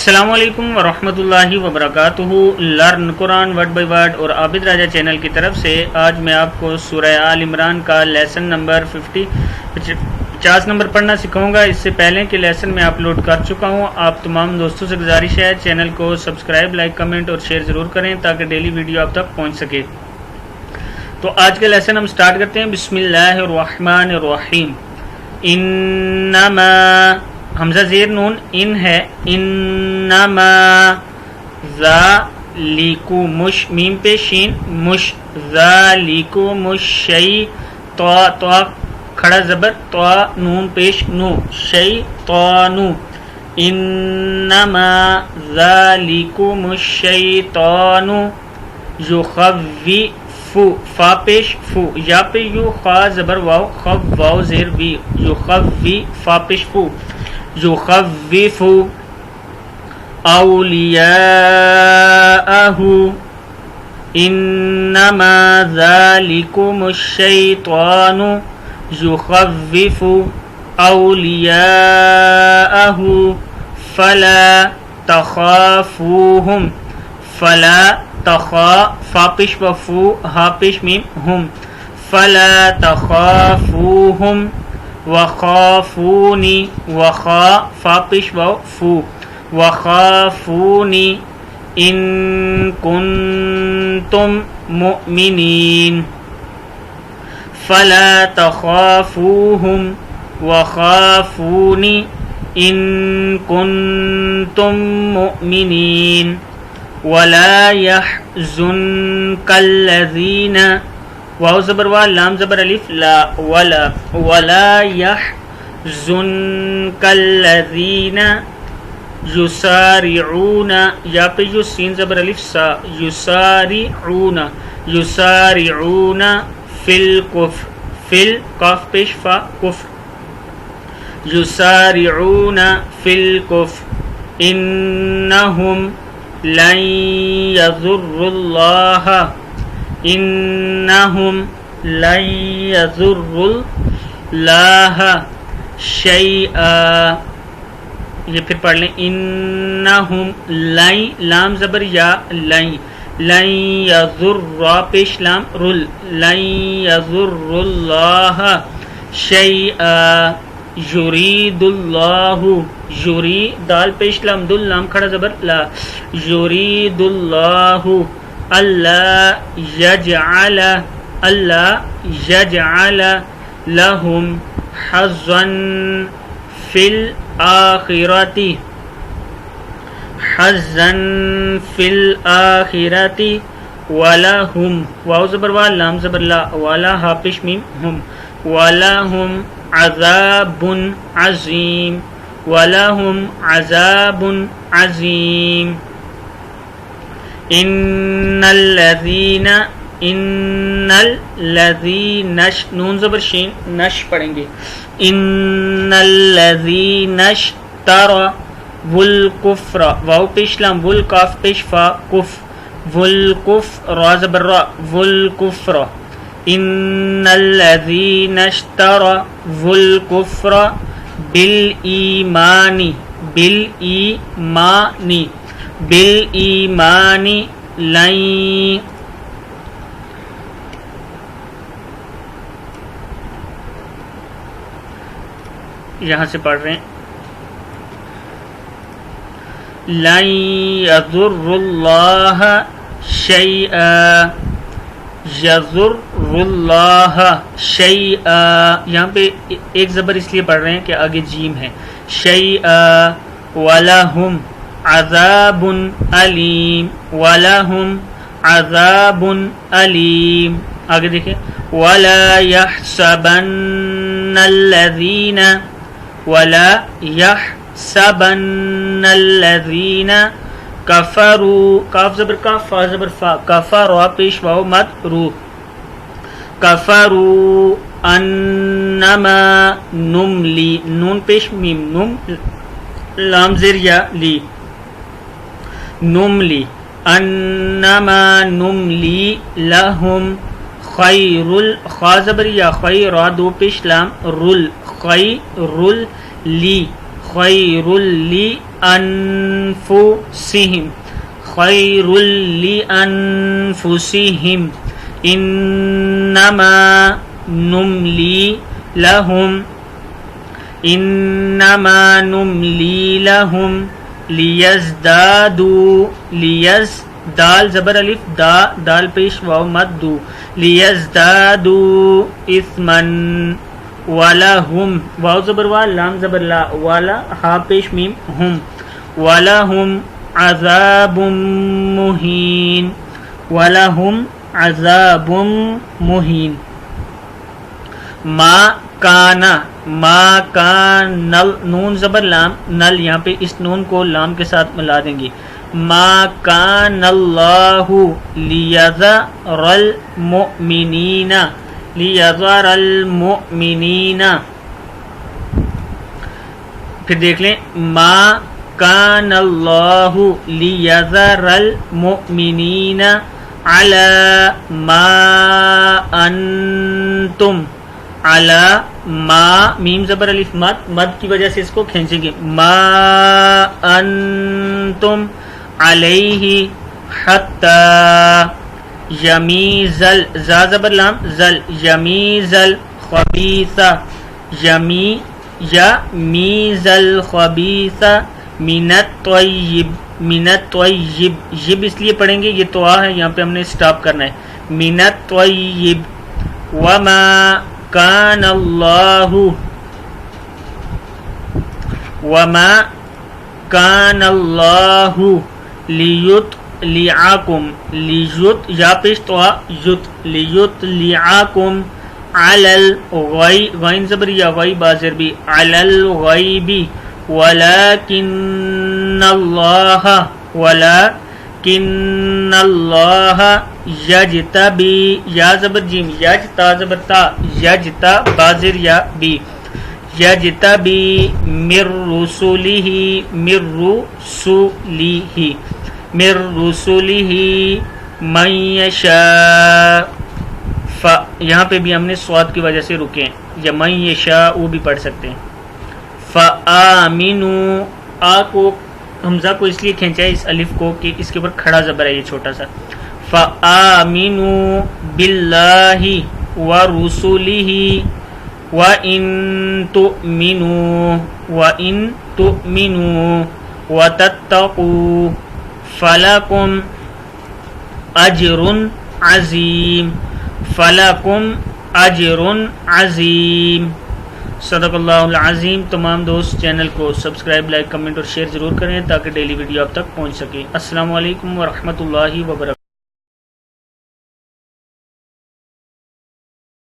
السلام علیکم ورحمۃ اللہ وبرکاتہ۔ Learn Quran word by word اور عابد راجہ چینل کی طرف سے آج میں آپ کو سورہ آل عمران کا لیسن نمبر 50 نمبر پڑھنا سکھاؤں گا۔ اس سے پہلے کے لیسن میں اپلوڈ کر چکا ہوں۔ آپ تمام دوستوں سے گزارش ہے چینل کو سبسکرائب، لائک، کمنٹ اور شیئر ضرور کریں تاکہ ڈیلی ویڈیو آپ تک پہنچ سکے۔ تو آج کا لیسن ہم سٹارٹ کرتے ہیں۔ بسم اللہ الرحمن الرحیم۔ انما حمزہ زیر نون ان ہے، انما ذالکو مش میم پہ شین مش ذالکو مش شی تو کھڑا زبر تو نون پیش نو شیطانو انما ذالکم الشیطانو یخوفو فا پیش فو یا پہ یو خا زبر واو خب واو زیر وی یخوی فا پیش فو یخوف اولیاءہ انما ذالکم الشیطان یخوف اولیاءہ فلا تخافوہم فلا تخا فا پیش وفو ہا پیش میم ہم فلا تخافوہم وخافونی وخا فا پیش و فو وخافونی ان کنتم مؤمنین فلا تخافوہم وخافونی ان کنتم مؤمنین ولا يحزنك الذين واو زبر وا لام زبر الف لا ولا يحزنك الذين يسارعون یا پہ یو سین زبر الف سا یسارعون فی الکفر فی القاف پیش فا کفر یسارعون فی الکفر انہم لن یضروا اللہ انہم لن یضروا اللہ شیئا یہ پھر پڑھ لیں انہم لن لام زبر یا لن یضر پیش لام رل لن یضر اللہ شیئا یرید اللہ یری دال پیش لام دل لام کھڑا زبر لا یرید اللہ اللہ یجعل لہم حظا فی الآخرتی حظا فی الآخرتی ولہم واو زبر وا لام زبر لا والا ہا پیش میم ہم ولہم عذاب عظیم ولہم عذاب عظیم ان الذین نون زبر شین نش پڑھیں گے ان الذین اشتروا الکفر واو پیش لام ول کاف پیش فا کف والکفر را زبر را والکفر ان الذین اشتروا الکفر بالایمان لن یہاں سے پڑھ رہے ہیں لن یضر اللہ شیئا یضر اللہ شیئا یہاں پہ ایک زبر اس لیے پڑھ رہے ہیں کہ آگے جیم ہے شیئا ولہم عذاب علیم ولہم عذاب علیم آگے دیکھیں ولا يحسبن الذین ولا يحسبن الذین کفروا کاف زبر کا فا زبر فا کفروا پیش واو مد رو کفروا انما نملی نون پیش میم نم لام زیر یا لی نملی انما نملی لہم خیر خا زبر یا خیر را دو پیش لام رل خیر لی خیر لی لأنفسهم خير لأنفسهم إنما نملي لهم ليزدادوا دال زبر الف دا دال پیش واو مد دو لیزدادوا اثما ولہم واو زبر وا لام زبر لا والا ہا پیش میم ہم ولہم عذاب مہین ولہم عذاب مہین ما کان نون زبر لام نل یہاں پہ اس نون کو لام کے ساتھ ملا دیں گے ما کان اللہ لیذر المؤمنین پھر دیکھ لیں ما کان اللہ لیذر المؤمنین علی ما انتم علی ما میم زبر الف مد کی وجہ سے اس کو کھینچیں گے ما انتم علیہ حتی یمیزل زا زبر لام زل یمیزل خبیث یمیزل خبیث من الطیب یب اس لیے پڑھیں گے یہ تو ہے یہاں پہ ہم نے سٹاپ کرنا ہے من الطیب وما کان اللہ لیطلعکم یا پیش تو لیطلعکم علی الغیب زبر یا غیب بازر بھی علی الغیب ولکن اللہ یجتبی یا زبر جیم یجتا زبر تا یجتا بازر یا بی یجتبی من رسولہ من یشاء یہاں پہ بھی ہم نے سواد کی وجہ سے رکے ہیں یا من یشاء وہ بھی پڑھ سکتے ہیں فآمنوا آ کو حمزہ کو اس لیے کھینچا ہے اس الف کو کہ اس کے اوپر کھڑا زبر ہے یہ چھوٹا سا فآمنوا باللہ ورسولہ وَإِن تُؤْمِنُوا وَتَتَّقُوا فَلَكُمْ أَجْرٌ عَظِيمٌ صدق اللہ العظیم. تمام دوست چینل کو سبسکرائب، لائک، کمنٹ اور شیئر ضرور کریں تاکہ ڈیلی ویڈیو آپ تک پہنچ سکے. السلام علیکم ورحمۃ اللہ وبرکاتہ.